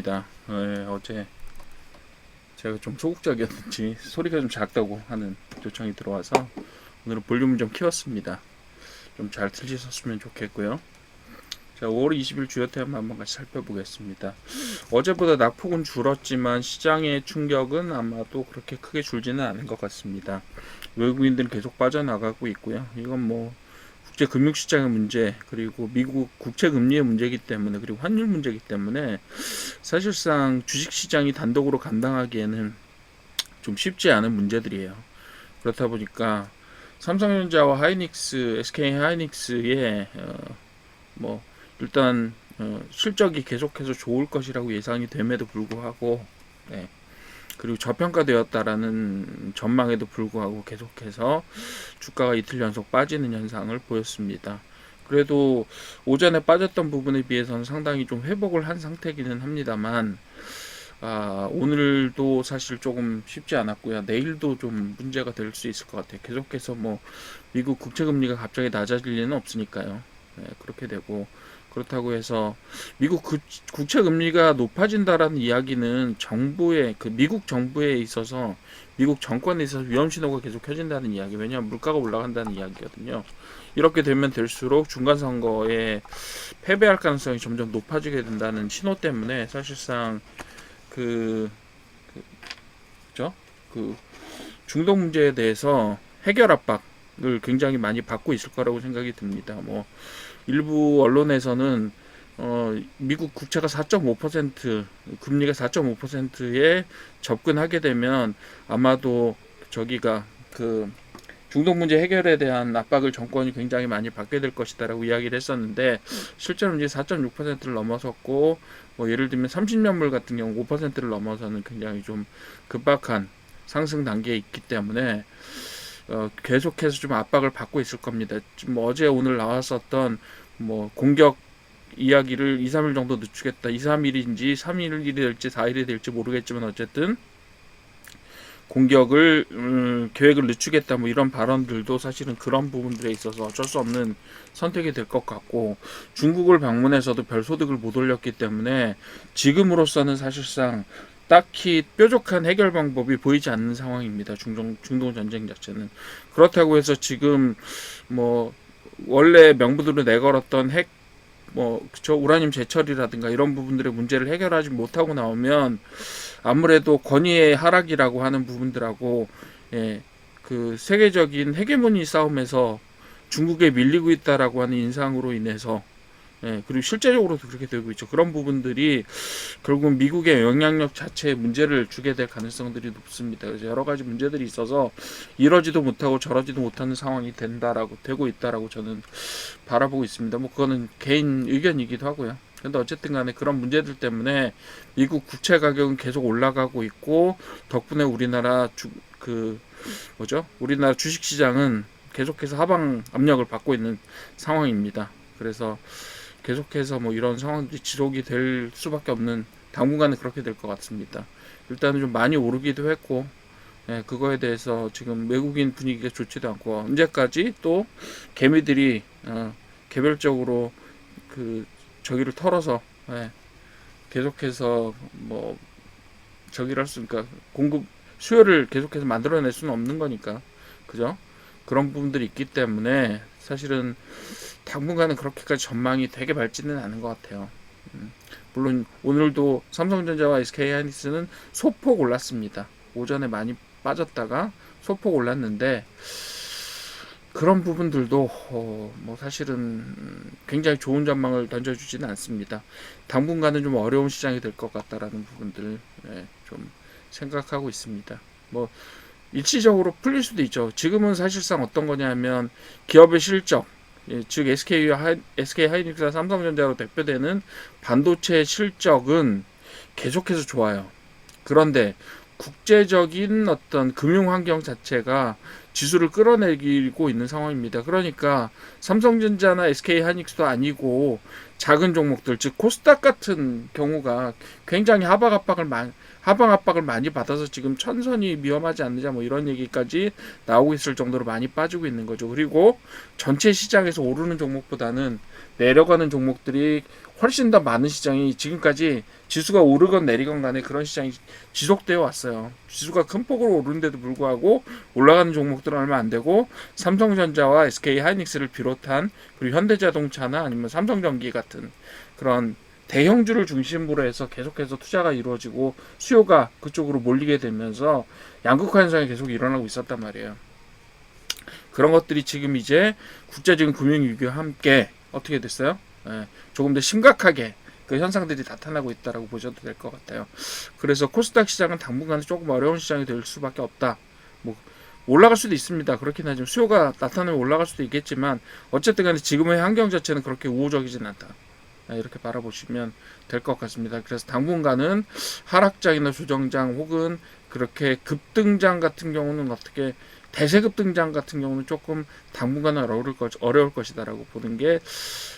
있습니다. 어제 제가 좀 소극적이었는지 소리가 좀 작다고 하는 요청이 들어와서 오늘은 볼륨을 좀 키웠습니다. 좀 잘 들리셨으면 좋겠고요. 자, 5월 20일 주요 테마 한번 같이 살펴보겠습니다. 어제보다 낙폭은 줄었지만 시장의 충격은 아마도 그렇게 크게 줄지는 않은 것 같습니다. 외국인들은 계속 빠져나가고 있고요. 이건 뭐 국제 금융시장의 문제, 그리고 미국 국채 금리의 문제이기 때문에, 그리고 환율 문제이기 때문에 사실상 주식시장이 단독으로 감당하기에는 좀 쉽지 않은 문제들이에요. 그렇다 보니까 삼성전자와 하이닉스, SK 하이닉스의 뭐 일단 실적이 계속해서 좋을 것이라고 예상이 됨에도 불구하고, 네, 그리고 저평가되었다라는 전망에도 불구하고 계속해서 주가가 이틀 연속 빠지는 현상을 보였습니다. 그래도 오전에 빠졌던 부분에 비해서는 상당히 좀 회복을 한 상태이기는 합니다만, 오늘도 사실 조금 쉽지 않았고요. 내일도 좀 문제가 될 수 있을 것 같아요. 계속해서 뭐 미국 국채 금리가 갑자기 낮아질 리는 없으니까요. 네, 그렇게 되고, 그렇다고 해서 미국 국채 금리가 높아진다라는 이야기는 정부의 미국 정부에 있어서 미국 정권에 있어서 위험 신호가 계속 켜진다는 이야기. 왜냐하면 물가가 올라간다는 이야기거든요. 이렇게 되면 될수록 중간 선거에 패배할 가능성이 점점 높아지게 된다는 신호 때문에 사실상 그, 그 그죠? 그 중동 문제에 대해서 해결 압박을 굉장히 많이 받고 있을 거라고 생각이 듭니다. 뭐 일부 언론에서는 미국 국채가 4.5% 금리가 4.5%에 접근하게 되면 아마도 저기가 중동 문제 해결에 대한 압박을 정권이 굉장히 많이 받게 될 것이다라고 이야기를 했었는데, 실제로 이제 4.6%를 넘어섰고, 뭐 예를 들면 30년물 같은 경우 5%를 넘어서는 굉장히 좀 급박한 상승 단계에 있기 때문에 계속해서 좀 압박을 받고 있을 겁니다. 지금 어제 오늘 나왔었던 뭐 공격 이야기를 2, 3일 정도 늦추겠다. 2, 3일인지 3일이 될지 4일이 될지 모르겠지만 어쨌든 공격을 계획을 늦추겠다 뭐 이런 발언들도 사실은 그런 부분들에 있어서 어쩔 수 없는 선택이 될 것 같고, 중국을 방문해서도 별 소득을 못 올렸기 때문에 지금으로서는 사실상 딱히 뾰족한 해결 방법이 보이지 않는 상황입니다. 중동 전쟁 자체는. 그렇다고 해서 지금 뭐 원래 명분으로 내걸었던 그쵸, 우라늄 제철이라든가 이런 부분들의 문제를 해결하지 못하고 나오면 아무래도 권위의 하락이라고 하는 부분들하고, 그 세계적인 헤게모니 싸움에서 중국에 밀리고 있다라고 하는 인상으로 인해서, 그리고 실제적으로도 그렇게 되고 있죠. 그런 부분들이 결국 미국의 영향력 자체에 문제를 주게 될 가능성들이 높습니다. 그래서 여러 가지 문제들이 있어서 이러지도 못하고 저러지도 못하는 상황이 되고 있다라고 저는 바라보고 있습니다. 뭐 그거는 개인 의견이기도 하고요. 근데 어쨌든 간에 그런 문제들 때문에 미국 국채 가격은 계속 올라가고 있고, 덕분에 우리나라 주식 시장은 계속해서 하방 압력을 받고 있는 상황입니다. 그래서 계속해서 뭐 이런 상황들이 지속이 될 수밖에 없는, 당분간은 그렇게 될 것 같습니다. 일단은 좀 많이 오르기도 했고, 그거에 대해서 지금 외국인 분위기가 좋지도 않고, 언제까지 또 개미들이 개별적으로 저기를 털어서, 계속해서 뭐 저기를 할 수, 그러니까 수요를 계속해서 만들어낼 수는 없는 거니까, 그죠? 그런 부분들이 있기 때문에 사실은 당분간은 그렇게까지 전망이 되게 밝지는 않은 것 같아요. 물론 오늘도 삼성전자와 SK하이닉스는 소폭 올랐습니다. 오전에 많이 빠졌다가 소폭 올랐는데, 그런 부분들도 뭐 사실은 굉장히 좋은 전망을 던져주지는 않습니다. 당분간은 좀 어려운 시장이 될 것 같다라는 부분들, 좀 생각하고 있습니다. 뭐 일시적으로 풀릴 수도 있죠. 지금은 사실상 어떤 거냐면 기업의 실적, 즉 SK 하이닉스와 삼성전자로 대표되는 반도체 실적은 계속해서 좋아요. 그런데 국제적인 어떤 금융 환경 자체가 지수를 끌어내리고 있는 상황입니다. 그러니까 삼성전자나 SK 하이닉스도 아니고 작은 종목들, 즉 코스닥 같은 경우가 굉장히 하방 압박을 많이 받아서 지금 천선이 위험하지 않느냐 뭐 이런 얘기까지 나오고 있을 정도로 많이 빠지고 있는 거죠. 그리고 전체 시장에서 오르는 종목보다는 내려가는 종목들이 훨씬 더 많은 시장이 지금까지 지수가 오르건 내리건 간에 그런 시장이 지속되어 왔어요. 지수가 큰 폭으로 오르는데도 불구하고 올라가는 종목들은 얼마 안 되고 삼성전자와 SK 하이닉스를 비롯한 그리고 현대자동차나 아니면 삼성전기 같은 그런 대형주를 중심으로 해서 계속해서 투자가 이루어지고 수요가 그쪽으로 몰리게 되면서 양극화 현상이 계속 일어나고 있었단 말이에요. 그런 것들이 지금 이제 국제적인 금융위기와 함께 어떻게 됐어요? 조금 더 심각하게 그 현상들이 나타나고 있다라고 보셔도 될 것 같아요. 그래서 코스닥 시장은 당분간은 조금 어려운 시장이 될 수밖에 없다. 뭐 올라갈 수도 있습니다. 그렇긴 하지만 수요가 나타나면 올라갈 수도 있겠지만 어쨌든 간에 지금의 환경 자체는 그렇게 우호적이진 않다. 이렇게 바라보시면 될 것 같습니다. 그래서 당분간은 하락장이나 조정장 혹은 그렇게 급등장 같은 경우는 어떻게 대세급 등장 같은 경우는 조금 당분간은 어려울 것이다라고 보는 게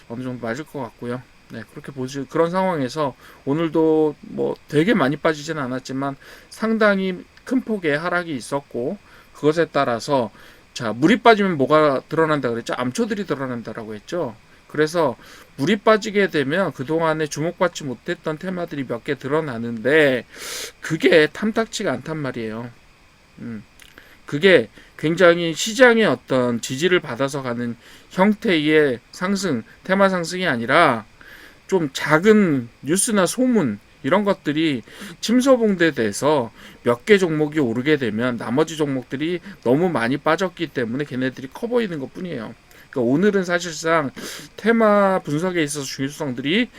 어느 정도 맞을 것 같고요. 네, 그렇게 보시 그런 상황에서 오늘도 뭐 되게 많이 빠지진 않았지만 상당히 큰 폭의 하락이 있었고 그것에 따라서 자 물이 빠지면 뭐가 드러난다 그랬죠? 암초들이 드러난다라고 했죠. 그래서 물이 빠지게 되면 그동안에 주목받지 못했던 테마들이 몇 개 드러나는데 그게 탐탁치가 않단 말이에요. 그게 굉장히 시장의 어떤 지지를 받아서 가는 형태의 상승, 테마 상승이 아니라 좀 작은 뉴스나 소문 이런 것들이 침소봉대돼서 몇 개 종목이 오르게 되면 나머지 종목들이 너무 많이 빠졌기 때문에 걔네들이 커 보이는 것 뿐이에요. 그러니까 오늘은 사실상 테마 분석에 있어서 중요성들이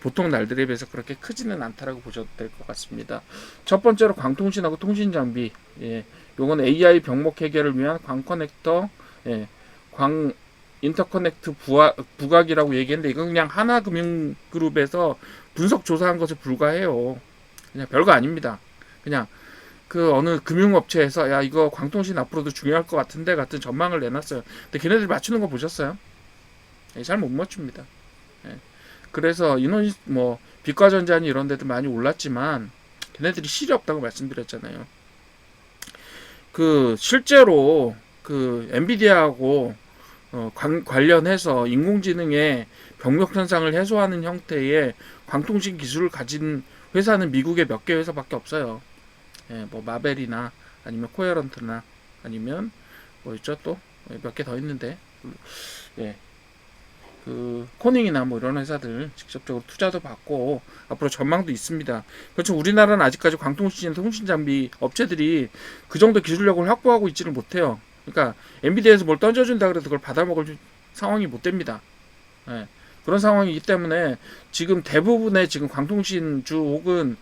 보통 날들에 비해서 그렇게 크지는 않다라고 보셔도 될 것 같습니다. 첫 번째로 광통신하고 통신장비, 요건 AI 병목 해결을 위한 광커넥터, 광 인터커넥트 부각이라고 얘기했는데 이건 그냥 하나금융그룹에서 분석 조사한 것에 불과해요. 그냥 별거 아닙니다. 그냥 그 어느 금융업체에서 야 이거 광통신 앞으로도 중요할 것 같은데 같은 전망을 내놨어요. 근데 걔네들이 맞추는 거 보셨어요? 잘 못 맞춥니다. 그래서 인원 뭐 빛과전자니 이런 데도 많이 올랐지만 걔네들이 실이 없다고 말씀드렸잖아요. 그 실제로 그 엔비디아하고 관련해서 인공지능의 병력 현상을 해소하는 형태의 광통신 기술을 가진 회사는 미국에 몇 개 회사밖에 없어요. 뭐 마벨이나 아니면 코헤런트나 아니면 뭐 있죠 또 몇 개 더 있는데 그 코닝이나 뭐 이런 회사들 직접적으로 투자도 받고 앞으로 전망도 있습니다. 그렇죠. 우리나라는 아직까지 광통신 통신 장비 업체들이 그 정도 기술력을 확보하고 있지를 못해요. 그러니까 엔비디아에서 뭘 던져준다 그래도 그걸 받아먹을 상황이 못 됩니다. 그런 상황이기 때문에 지금 대부분의 지금 광통신주 혹은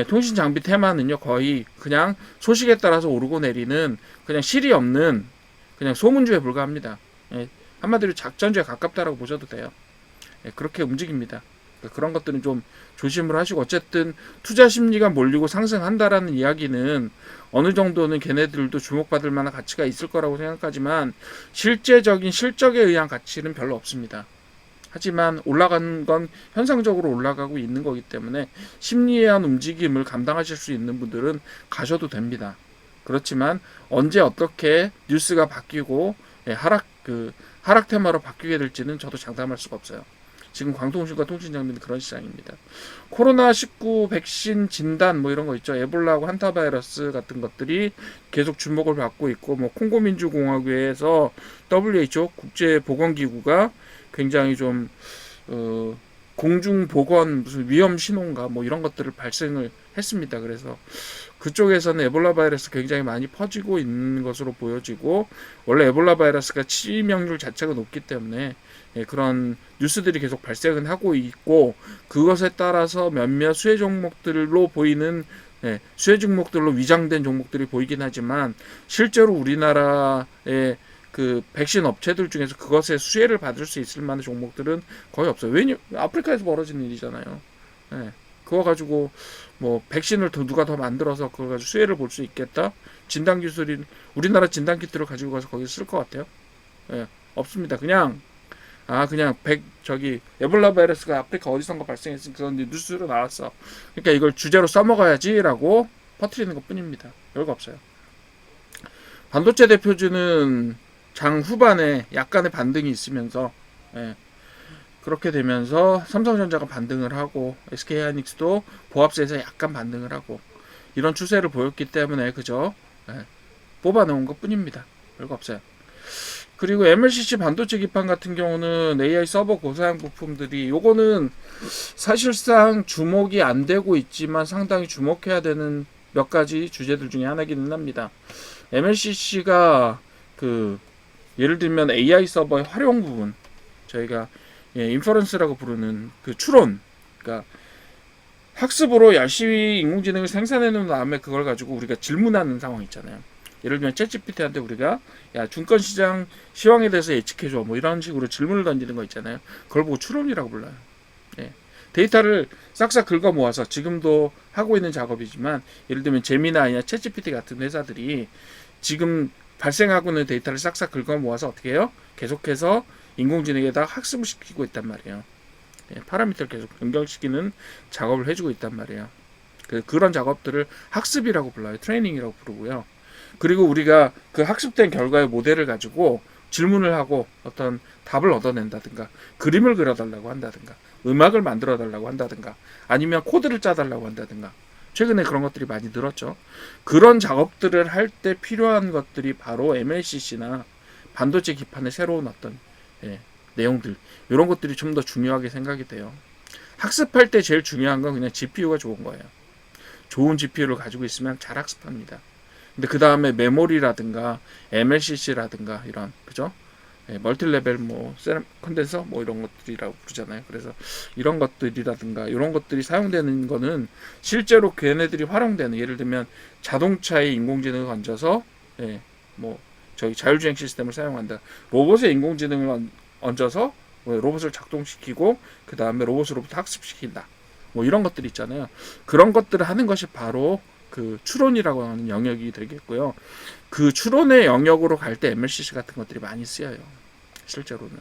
통신 장비 테마는요 거의 그냥 소식에 따라서 오르고 내리는 그냥 실이 없는 그냥 소문주에 불과합니다. 한마디로 작전주에 가깝다라고 보셔도 돼요. 그렇게 움직입니다. 그러니까 그런 것들은 좀 조심을 하시고 어쨌든 투자 심리가 몰리고 상승한다라는 이야기는 어느 정도는 걔네들도 주목받을 만한 가치가 있을 거라고 생각하지만 실제적인 실적에 의한 가치는 별로 없습니다. 하지만 올라가는 건 현상적으로 올라가고 있는 거기 때문에 심리에 의한 움직임을 감당하실 수 있는 분들은 가셔도 됩니다. 그렇지만 언제 어떻게 뉴스가 바뀌고 하락 테마로 바뀌게 될지는 저도 장담할 수가 없어요. 지금 광통신과 통신장비는 그런 시장입니다. 코로나19 백신 진단 뭐 이런 거 있죠. 에볼라하고 한타바이러스 같은 것들이 계속 주목을 받고 있고 뭐 콩고민주공화국에서 WHO 국제보건기구가 굉장히 좀 공중보건 무슨 위험 신호인가 뭐 이런 것들을 발생을 했습니다. 그래서 그쪽에서는 에볼라 바이러스 굉장히 많이 퍼지고 있는 것으로 보여지고 원래 에볼라 바이러스가 치명률 자체가 높기 때문에 그런 뉴스들이 계속 발생은 하고 있고 그것에 따라서 몇몇 수혜 종목들로 보이는 수혜 종목들로 위장된 종목들이 보이긴 하지만 실제로 우리나라의 그 백신 업체들 중에서 그것에 수혜를 받을 수 있을 만한 종목들은 거의 없어요. 왜냐면 아프리카에서 벌어지는 일이잖아요. 그거 가지고 뭐 백신을 누가 더 만들어서 그거 가지고 수혜를 볼 수 있겠다? 진단 기술이 우리나라 진단 키트를 가지고 가서 거기 쓸 것 같아요? 없습니다. 그냥 에볼라 바이러스가 아프리카 어디선가 발생했으니까 그건 뉴스로 나왔어. 그러니까 이걸 주제로 써먹어야지라고 퍼뜨리는 것 뿐입니다. 별거 없어요. 반도체 대표주는 장 후반에 약간의 반등이 있으면서 그렇게 되면서 삼성전자가 반등을 하고 SK하이닉스도 보합세에서 약간 반등을 하고 이런 추세를 보였기 때문에 그저 뽑아놓은 것 뿐입니다. 별거 없어요. 그리고 MLCC 반도체 기판 같은 경우는 AI 서버 고사양 부품들이 요거는 사실상 주목이 안 되고 있지만 상당히 주목해야 되는 몇 가지 주제들 중에 하나기는 합니다. MLCC가 그 예를 들면 AI 서버의 활용 부분, 저희가 인퍼런스라고 부르는 그 추론, 그러니까 학습으로 열심히 인공지능을 생산해 놓은 다음에 그걸 가지고 우리가 질문하는 상황 있잖아요. 예를 들면 챗GPT한테 우리가 야 증권시장 시황에 대해서 예측해줘 뭐 이런 식으로 질문을 던지는 거 있잖아요. 그걸 보고 추론이라고 불러요. 예. 데이터를 싹싹 긁어 모아서 지금도 하고 있는 작업이지만 예를 들면 제미나이나 챗GPT 같은 회사들이 지금 발생하고 있는 데이터를 싹싹 긁어 모아서 어떻게 해요? 계속해서 인공지능에다 학습을 시키고 있단 말이에요. 예, 파라미터를 계속 변경시키는 작업을 해주고 있단 말이에요. 그런 작업들을 학습이라고 불러요. 트레이닝이라고 부르고요. 그리고 우리가 그 학습된 결과의 모델을 가지고 질문을 하고 어떤 답을 얻어낸다든가 그림을 그려달라고 한다든가 음악을 만들어달라고 한다든가 아니면 코드를 짜달라고 한다든가 최근에 그런 것들이 많이 늘었죠. 그런 작업들을 할 때 필요한 것들이 바로 MLCC나 반도체 기판의 새로운 어떤 내용들 이런 것들이 좀 더 중요하게 생각이 돼요. 학습할 때 제일 중요한 건 그냥 GPU가 좋은 거예요. 좋은 GPU를 가지고 있으면 잘 학습합니다. 근데 그 다음에 메모리라든가 MLCC라든가 이런 그죠? 멀티레벨 뭐 컨덴서 뭐 이런 것들이라고 부르잖아요. 그래서 이런 것들이라든가 이런 것들이 사용되는 거는 실제로 걔네들이 활용되는 예를 들면 자동차에 인공지능을 얹어서 뭐 저희 자율주행 시스템을 사용한다. 로봇에 인공지능을 얹어서 로봇을 작동시키고 그 다음에 로봇으로부터 학습시킨다. 뭐 이런 것들 있잖아요. 그런 것들을 하는 것이 바로 그 추론이라고 하는 영역이 되겠고요. 그 추론의 영역으로 갈 때 MLCC 같은 것들이 많이 쓰여요. 실제로는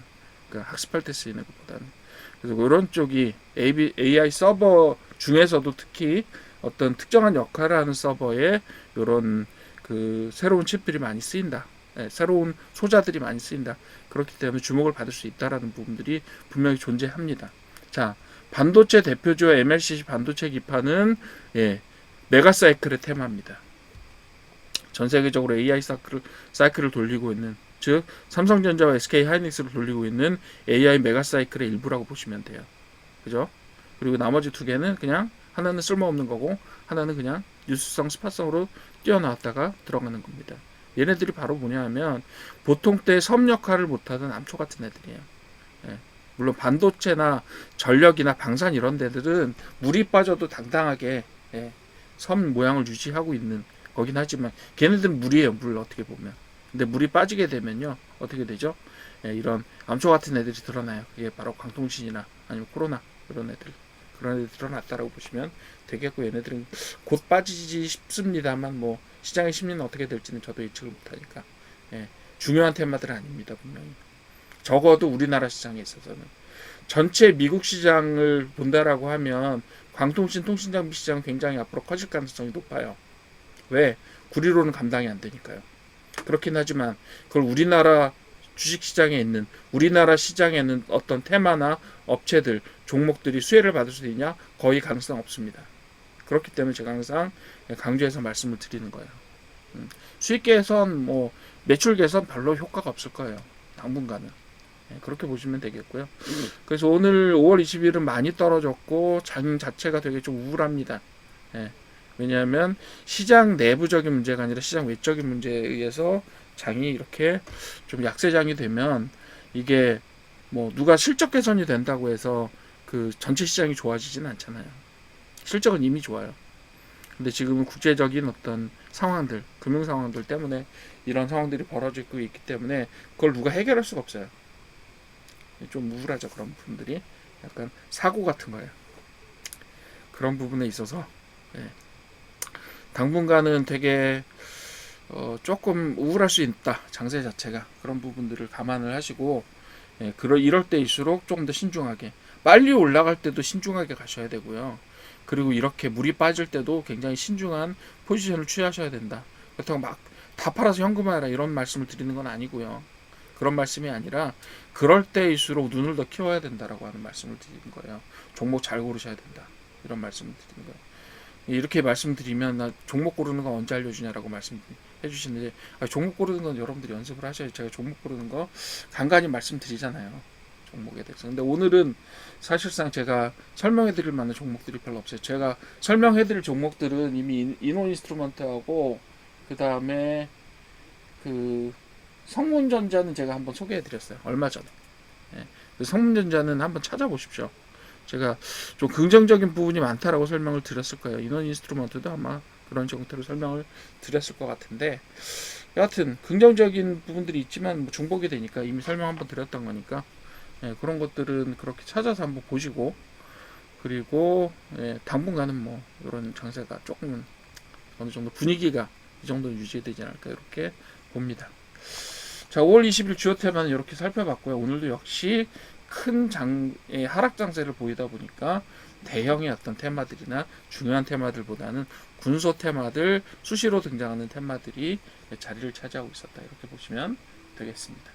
그러니까 학습할 때 쓰이는 것보다는. 그래서 이런 쪽이 AI 서버 중에서도 특히 어떤 특정한 역할을 하는 서버에 이런 그 새로운 칩들이 많이 쓰인다. 새로운 소자들이 많이 쓰인다. 그렇기 때문에 주목을 받을 수 있다라는 부분들이 분명히 존재합니다. 자, 반도체 대표주 MLCC 반도체 기판은 메가사이클의 테마입니다. 전 세계적으로 AI 사이클을 돌리고 있는 즉 삼성전자와 SK하이닉스를 돌리고 있는 AI 메가사이클의 일부라고 보시면 돼요. 그죠? 그리고 나머지 두 개는 그냥 하나는 쓸모없는 거고 하나는 그냥 뉴스성 스팟성으로 뛰어나왔다가 들어가는 겁니다. 얘네들이 바로 뭐냐 하면 보통 때 섬 역할을 못하던 암초 같은 애들이에요. 물론 반도체나 전력이나 방산 이런 데들은 물이 빠져도 당당하게 섬 모양을 유지하고 있는 거긴 하지만 걔네들은 물이에요. 물 어떻게 보면. 근데 물이 빠지게 되면요 어떻게 되죠? 이런 암초 같은 애들이 드러나요. 이게 바로 광통신이나 아니면 코로나 이런 애들 그런 애들이 드러났다라고 보시면 되겠고 얘네들은 곧 빠지지 싶습니다만 뭐 시장의 심리는 어떻게 될지는 저도 예측을 못하니까 중요한 테마들은 아닙니다. 분명히 적어도 우리나라 시장에 있어서는 전체 미국 시장을 본다라고 하면 광통신 통신장비 시장은 굉장히 앞으로 커질 가능성이 높아요. 왜? 구리로는 감당이 안 되니까요. 그렇긴 하지만 그걸 우리나라 주식시장에 있는 우리나라 시장에 있는 어떤 테마나 업체들 종목들이 수혜를 받을 수 있냐? 거의 가능성 없습니다. 그렇기 때문에 제가 항상 강조해서 말씀을 드리는 거예요. 수익 개선 뭐 매출 개선 별로 효과가 없을 거예요. 당분간은 그렇게 보시면 되겠고요. 그래서 오늘 5월 20일은 많이 떨어졌고 장 자체가 되게 좀 우울합니다. 왜냐하면 시장 내부적인 문제가 아니라 시장 외적인 문제에 의해서 장이 이렇게 좀 약세장이 되면 이게 뭐 누가 실적 개선이 된다고 해서 그 전체 시장이 좋아지지는 않잖아요. 실적은 이미 좋아요. 근데 지금은 국제적인 어떤 상황들, 금융 상황들 때문에 이런 상황들이 벌어지고 있기 때문에 그걸 누가 해결할 수가 없어요. 좀 우울하죠. 그런 부분들이 약간 사고 같은 거예요. 그런 부분에 있어서 당분간은 되게 조금 우울할 수 있다. 장세 자체가 그런 부분들을 감안을 하시고 이럴 때일수록 조금 더 신중하게 빨리 올라갈 때도 신중하게 가셔야 되고요. 그리고 이렇게 물이 빠질 때도 굉장히 신중한 포지션을 취하셔야 된다. 그렇다고 막 다 팔아서 현금화해라 이런 말씀을 드리는 건 아니고요. 그런 말씀이 아니라 그럴 때일수록 눈을 더 키워야 된다라고 하는 말씀을 드리는 거예요. 종목 잘 고르셔야 된다. 이런 말씀을 드리는 거예요. 이렇게 말씀드리면 나 종목 고르는 거 언제 알려주냐라고 말씀해 주시는데 종목 고르는 건 여러분들이 연습을 하셔야지. 제가 종목 고르는 거 간간히 말씀드리잖아요. 종목에 대해서. 근데 오늘은 사실상 제가 설명해 드릴 만한 종목들이 별로 없어요. 제가 설명해 드릴 종목들은 이미 이노 인스트루먼트하고 그 다음에 그 성문전자는 제가 한번 소개해 드렸어요. 얼마 전에. 예. 그 성문전자는 한번 찾아보십시오. 제가 좀 긍정적인 부분이 많다라고 설명을 드렸을 거예요. 인원 인스트루먼트도 아마 그런 형태로 설명을 드렸을 것 같은데, 여하튼 긍정적인 부분들이 있지만 뭐 중복이 되니까 이미 설명 한번 드렸던 거니까 예, 그런 것들은 그렇게 찾아서 한번 보시고, 그리고 예, 당분간은 뭐 이런 장세가 조금 어느 정도 분위기가 이 정도 유지되지 않을까 이렇게 봅니다. 자, 5월 20일 주요 테마는 이렇게 살펴봤고요. 오늘도 역시 큰 하락 장세를 보이다 보니까 대형의 어떤 테마들이나 중요한 테마들보다는 군소 테마들, 수시로 등장하는 테마들이 자리를 차지하고 있었다. 이렇게 보시면 되겠습니다.